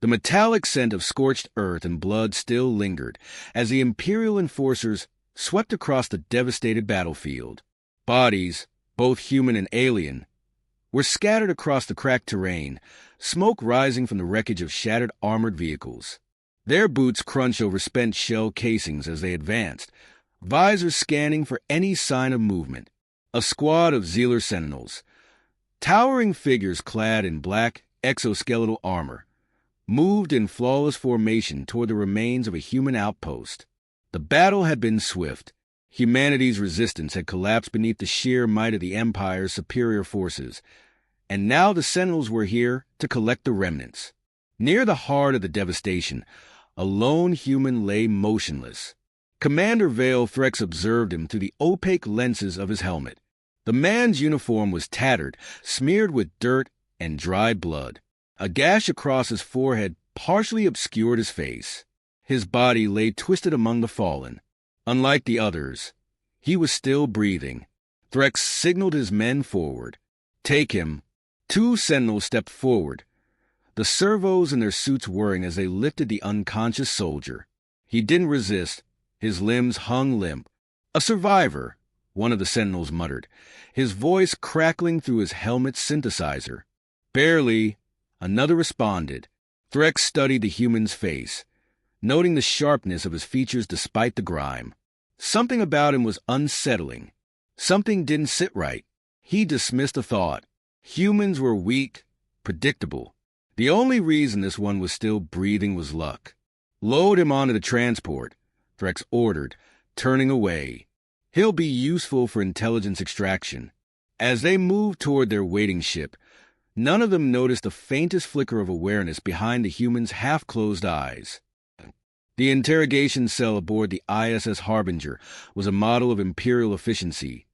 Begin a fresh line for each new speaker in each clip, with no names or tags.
The metallic scent of scorched earth and blood still lingered as the Imperial enforcers swept across the devastated battlefield. Bodies, both human and alien, were scattered across the cracked terrain, smoke rising from the wreckage of shattered armored vehicles. Their boots crunched over spent shell casings as they advanced, visors scanning for any sign of movement. A squad of Zealer sentinels, towering figures clad in black exoskeletal armor, moved in flawless formation toward the remains of a human outpost. The battle had been swift. Humanity's resistance had collapsed beneath the sheer might of the Empire's superior forces, and now the Sentinels were here to collect the remnants. Near the heart of the devastation, a lone human lay motionless. Commander Threx observed him through the opaque lenses of his helmet. The man's uniform was tattered, smeared with dirt and dried blood. A gash across his forehead partially obscured his face. His body lay twisted among the fallen. Unlike the others, he was still breathing. Threx signaled his men forward. "Take him." 2 sentinels stepped forward, the servos in their suits whirring as they lifted the unconscious soldier. He didn't resist. His limbs hung limp. "A survivor," one of the sentinels muttered, his voice crackling through his helmet's synthesizer. "Barely," another responded. Threx studied the human's face, noting the sharpness of his features despite the grime. Something about him was unsettling. Something didn't sit right. He dismissed the thought. Humans were weak, predictable. The only reason this one was still breathing was luck. "Load him onto the transport," Threx ordered, turning away. "He'll be useful for intelligence extraction." As they moved toward their waiting ship, none of them noticed the faintest flicker of awareness behind the human's half-closed eyes. The interrogation cell aboard the ISS Harbinger was a model of Imperial efficiency.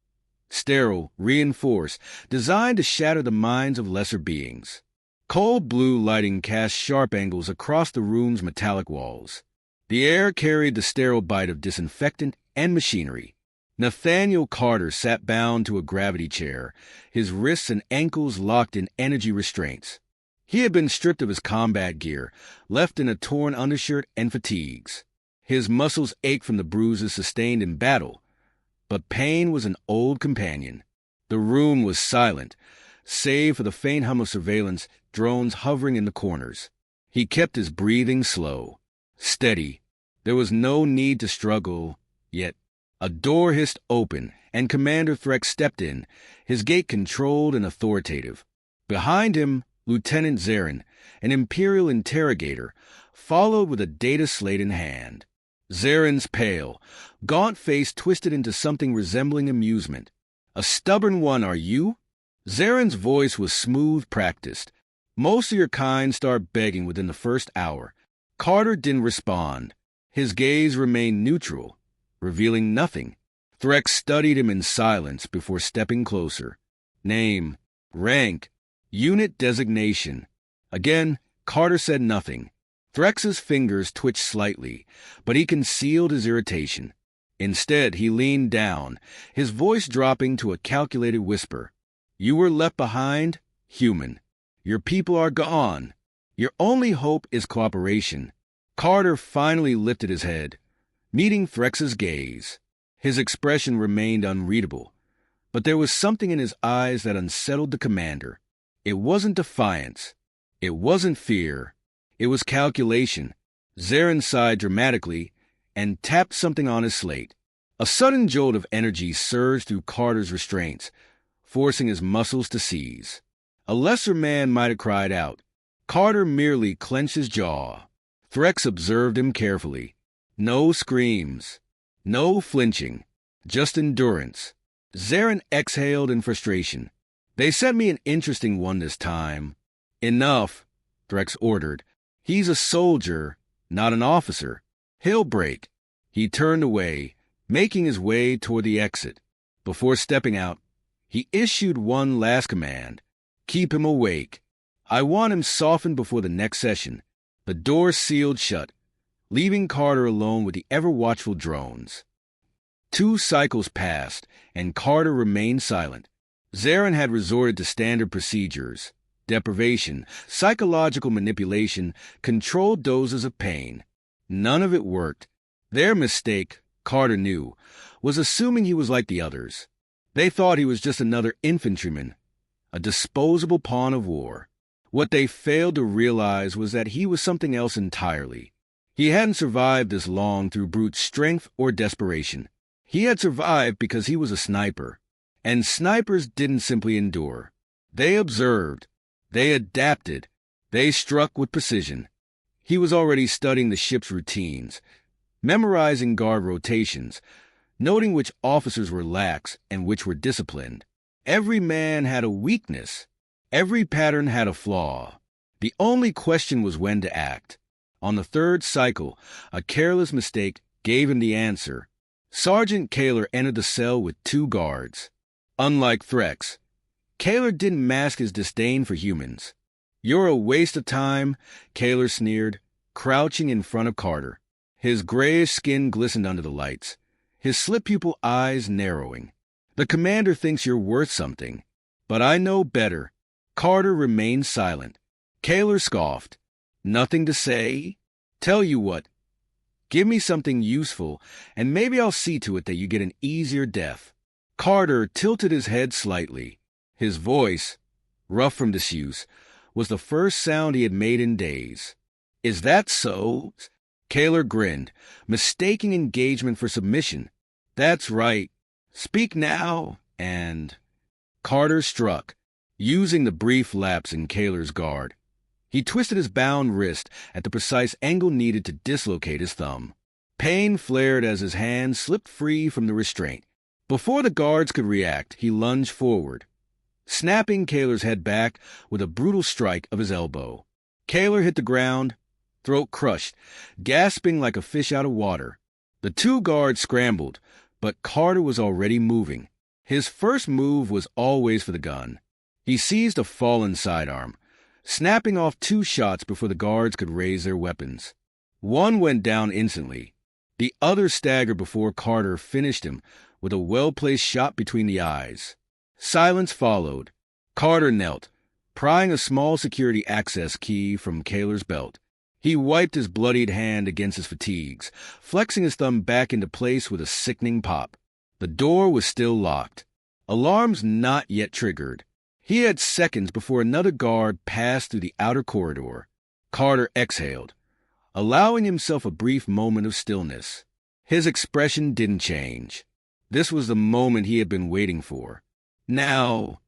Sterile, reinforced, designed to shatter the minds of lesser beings. Cold blue lighting cast sharp angles across the room's metallic walls. The air carried the sterile bite of disinfectant and machinery. Nathaniel Carter sat bound to a gravity chair, his wrists and ankles locked in energy restraints. He had been stripped of his combat gear, left in a torn undershirt and fatigues. His muscles ached from the bruises sustained in battle, but pain was an old companion. The room was silent, save for the faint hum of surveillance drones hovering in the corners. He kept his breathing slow, steady. There was no need to struggle, yet. A door hissed open, and Commander Threx stepped in, his gait controlled and authoritative. Behind him, Lieutenant Zarin, an Imperial interrogator, followed with a data slate in hand. Zarin's pale, gaunt face twisted into something resembling amusement. "A stubborn one, are you?" Zarin's voice was smooth, practiced. "Most of your kind start begging within the first hour." Carter didn't respond. His gaze remained neutral, revealing nothing. Threx studied him in silence before stepping closer. Name, rank, unit designation. Again, Carter said nothing. Threx's fingers twitched slightly, but he concealed his irritation. Instead, he leaned down, his voice dropping to a calculated whisper. "You were left behind, human. Your people are gone. Your only hope is cooperation." Carter finally lifted his head, meeting Threx's gaze. His expression remained unreadable, but there was something in his eyes that unsettled the commander. It wasn't defiance. It wasn't fear. It was calculation. Zarin sighed dramatically and tapped something on his slate. A sudden jolt of energy surged through Carter's restraints, forcing his muscles to seize. A lesser man might have cried out. Carter merely clenched his jaw. Threx observed him carefully. No screams. No flinching. Just endurance. Zarin exhaled in frustration. "They sent me an interesting one this time." "Enough," Threx ordered. "He's a soldier, not an officer. He'll break." He turned away, making his way toward the exit. Before stepping out, he issued one last command. "Keep him awake. I want him softened before the next session." The door sealed shut, leaving Carter alone with the ever-watchful drones. 2 cycles passed, and Carter remained silent. Zarin had resorted to standard procedures. deprivation, psychological manipulation, controlled doses of pain. None of it worked. Their mistake, Carter knew, was assuming he was like the others. They thought he was just another infantryman, a disposable pawn of war. What they failed to realize was that he was something else entirely. He hadn't survived this long through brute strength or desperation. He had survived because he was a sniper. And snipers didn't simply endure. They observed. They adapted. They struck with precision. He was already studying the ship's routines, memorizing guard rotations, noting which officers were lax and which were disciplined. Every man had a weakness. Every pattern had a flaw. The only question was when to act. On the third cycle, a careless mistake gave him the answer. Sergeant Kaler entered the cell with 2 guards. Unlike Threx, Kaler didn't mask his disdain for humans. "You're a waste of time," Kaler sneered, crouching in front of Carter. His grayish skin glistened under the lights, his slit-pupil eyes narrowing. "The commander thinks you're worth something, but I know better." Carter remained silent. Kaler scoffed. "Nothing to say? Tell you what, give me something useful, and maybe I'll see to it that you get an easier death." Carter tilted his head slightly. His voice, rough from disuse, was the first sound he had made in days. "Is that so?" Kaler grinned, mistaking engagement for submission. "That's right. Speak now, and—" Carter struck, using the brief lapse in Kaler's guard. He twisted his bound wrist at the precise angle needed to dislocate his thumb. Pain flared as his hand slipped free from the restraint. Before the guards could react, he lunged forward, snapping Kaler's head back with a brutal strike of his elbow. Kaler hit the ground, throat crushed, gasping like a fish out of water. The 2 guards scrambled, but Carter was already moving. His first move was always for the gun. He seized a fallen sidearm, snapping off 2 shots before the guards could raise their weapons. One went down instantly. The other staggered before Carter finished him with a well-placed shot between the eyes. Silence followed. Carter knelt, prying a small security access key from Kaler's belt. He wiped his bloodied hand against his fatigues, flexing his thumb back into place with a sickening pop. The door was still locked. Alarms not yet triggered. He had seconds before another guard passed through the outer corridor. Carter exhaled, allowing himself a brief moment of stillness. His expression didn't change. This was the moment he had been waiting for. Now,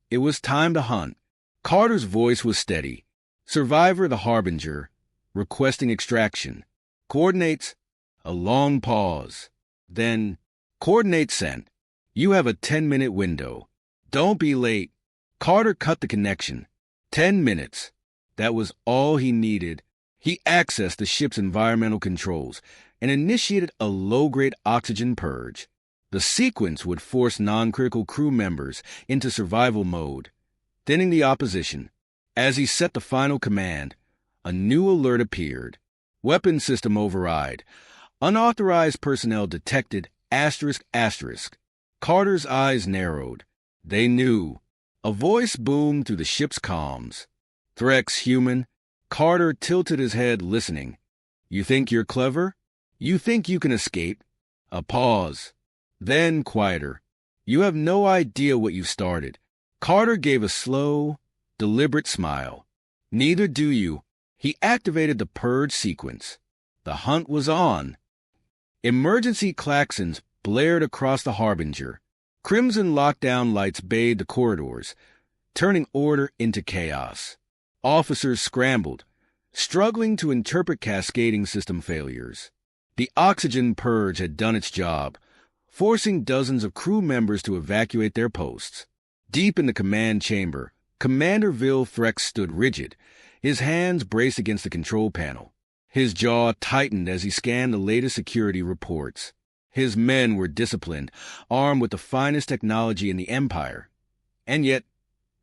it was time to hunt. Carter's voice was steady. "Survivor the Harbinger, requesting extraction. Coordinates." A long pause. Then, "Coordinates sent. You have a 10-minute window. Don't be late." Carter cut the connection. 10 minutes. That was all he needed. He accessed the ship's environmental controls and initiated a low-grade oxygen purge. The sequence would force non-critical crew members into survival mode, thinning the opposition. As he set the final command, a new alert appeared. "Weapon system override. Unauthorized personnel detected, ****. Carter's eyes narrowed. They knew. A voice boomed through the ship's comms. "Threx, human." Carter tilted his head, listening. "You think you're clever? You think you can escape?" A pause. Then quieter. "You have no idea what you've started." Carter gave a slow, deliberate smile. "Neither do you." He activated the purge sequence. The hunt was on. Emergency klaxons blared across the Harbinger. Crimson lockdown lights bathed the corridors, turning order into chaos. Officers scrambled, struggling to interpret cascading system failures. The oxygen purge had done its job, forcing dozens of crew members to evacuate their posts. Deep in the command chamber, Commander Threx stood rigid, his hands braced against the control panel. His jaw tightened as he scanned the latest security reports. His men were disciplined, armed with the finest technology in the Empire. And yet,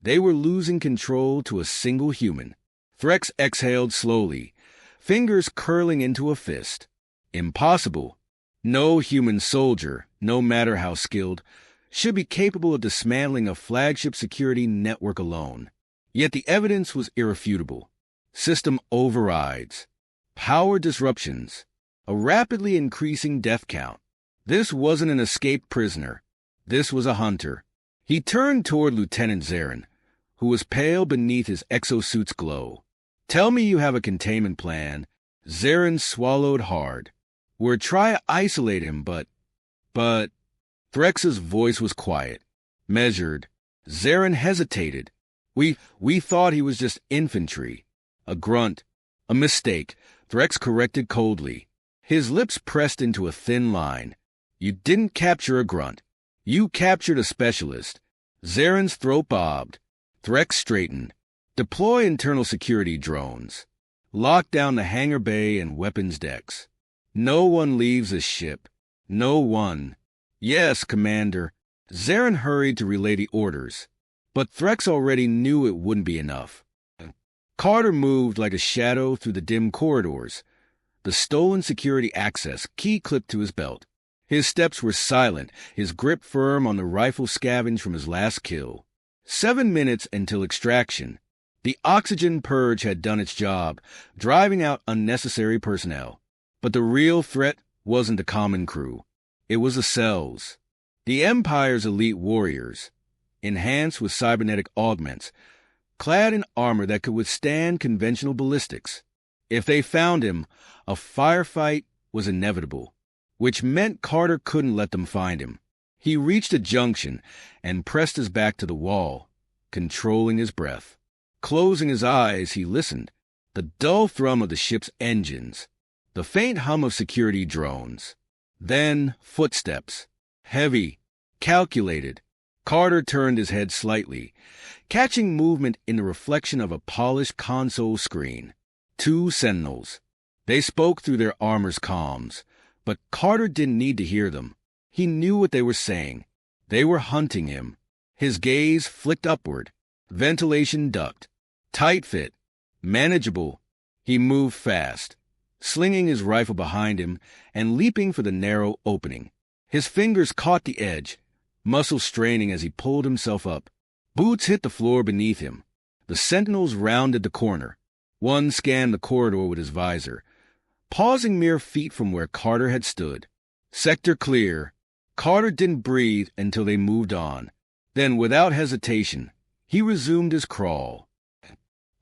they were losing control to a single human. Threx exhaled slowly, fingers curling into a fist. Impossible. No human soldier, no matter how skilled, should be capable of dismantling a flagship security network alone. Yet the evidence was irrefutable. System overrides, power disruptions, a rapidly increasing death count. This wasn't an escaped prisoner. This was a hunter. He turned toward Lieutenant Zarin, who was pale beneath his exosuit's glow. "Tell me you have a containment plan." Zarin swallowed hard. "We're trying to isolate him, but... Threx's voice was quiet, measured. Zarin hesitated. We thought he was just infantry. A grunt. A mistake," Threx corrected coldly. His lips pressed into a thin line. "You didn't capture a grunt. You captured a specialist." Zarin's throat bobbed. Threx straightened. "Deploy internal security drones. Lock down the hangar bay and weapons decks. No one leaves this ship. No one." "Yes, Commander." Zarin hurried to relay the orders. But Threx already knew it wouldn't be enough. Carter moved like a shadow through the dim corridors, the stolen security access key clipped to his belt. His steps were silent, his grip firm on the rifle scavenged from his last kill. 7 minutes until extraction. The oxygen purge had done its job, driving out unnecessary personnel. But the real threat wasn't the common crew. It was the cells. The Empire's elite warriors, enhanced with cybernetic augments, clad in armor that could withstand conventional ballistics. If they found him, a firefight was inevitable, which meant Carter couldn't let them find him. He reached a junction and pressed his back to the wall, controlling his breath. Closing his eyes, he listened. The dull thrum of the ship's engines, the faint hum of security drones. Then footsteps. Heavy, calculated. Carter turned his head slightly, catching movement in the reflection of a polished console screen. 2 sentinels. They spoke through their armor's comms, but Carter didn't need to hear them. He knew what they were saying. They were hunting him. His gaze flicked upward. Ventilation duct. Tight fit. Manageable. He moved fast, slinging his rifle behind him and leaping for the narrow opening. His fingers caught the edge, muscles straining as he pulled himself up. Boots hit the floor beneath him. The sentinels rounded the corner. One scanned the corridor with his visor, pausing mere feet from where Carter had stood. Sector clear. Carter didn't breathe until they moved on. Then, without hesitation, he resumed his crawl.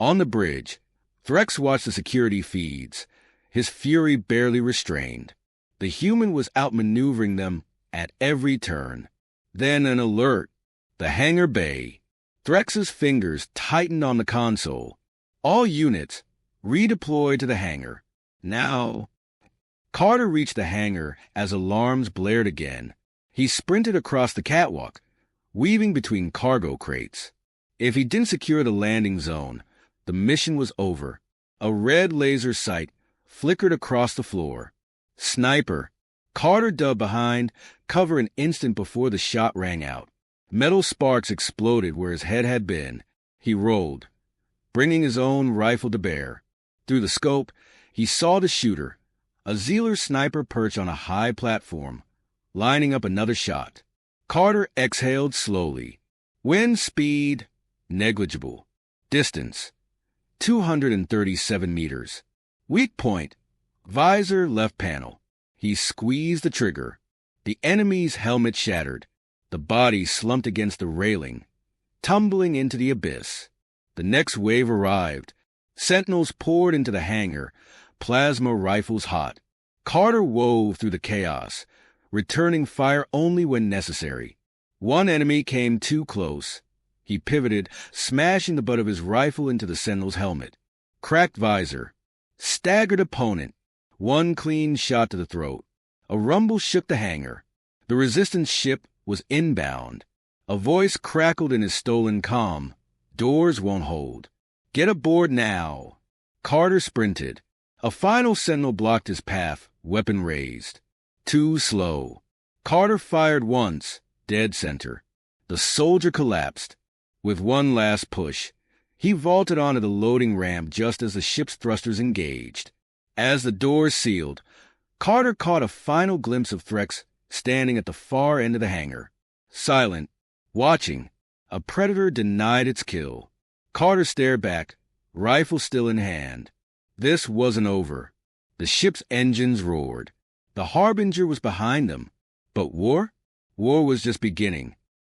On the bridge, Threx watched the security feeds, his fury barely restrained. The human was outmaneuvering them at every turn. Then an alert. The hangar bay. Threx's fingers tightened on the console. All units, redeployed to the hangar. Now. Carter reached the hangar as alarms blared again. He sprinted across the catwalk, weaving between cargo crates. If he didn't secure the landing zone, the mission was over. A red laser sight flickered across the floor. Sniper. Carter dove behind, cover an instant before the shot rang out. Metal sparks exploded where his head had been. He rolled, bringing his own rifle to bear. Through the scope, he saw the shooter, a Zealer sniper perched on a high platform, lining up another shot. Carter exhaled slowly. Wind speed, negligible. Distance, 237 meters. Weak point, visor left panel. He squeezed the trigger. The enemy's helmet shattered. The body slumped against the railing, tumbling into the abyss. The next wave arrived. Sentinels poured into the hangar, plasma rifles hot. Carter wove through the chaos, returning fire only when necessary. One enemy came too close. He pivoted, smashing the butt of his rifle into the sentinel's helmet. Cracked visor. Staggered opponent. One clean shot to the throat. A rumble shook the hangar. The resistance ship was inbound. A voice crackled in his stolen comm. "Doors won't hold. Get aboard now." Carter sprinted. A final sentinel blocked his path, weapon raised. Too slow. Carter fired once, dead center. The soldier collapsed. With one last push, he vaulted onto the loading ramp just as the ship's thrusters engaged. As the doors sealed, Carter caught a final glimpse of Threx standing at the far end of the hangar. Silent, watching, a predator denied its kill. Carter stared back, rifle still in hand. This wasn't over. The ship's engines roared. The Harbinger was behind them. But war? War was just beginning.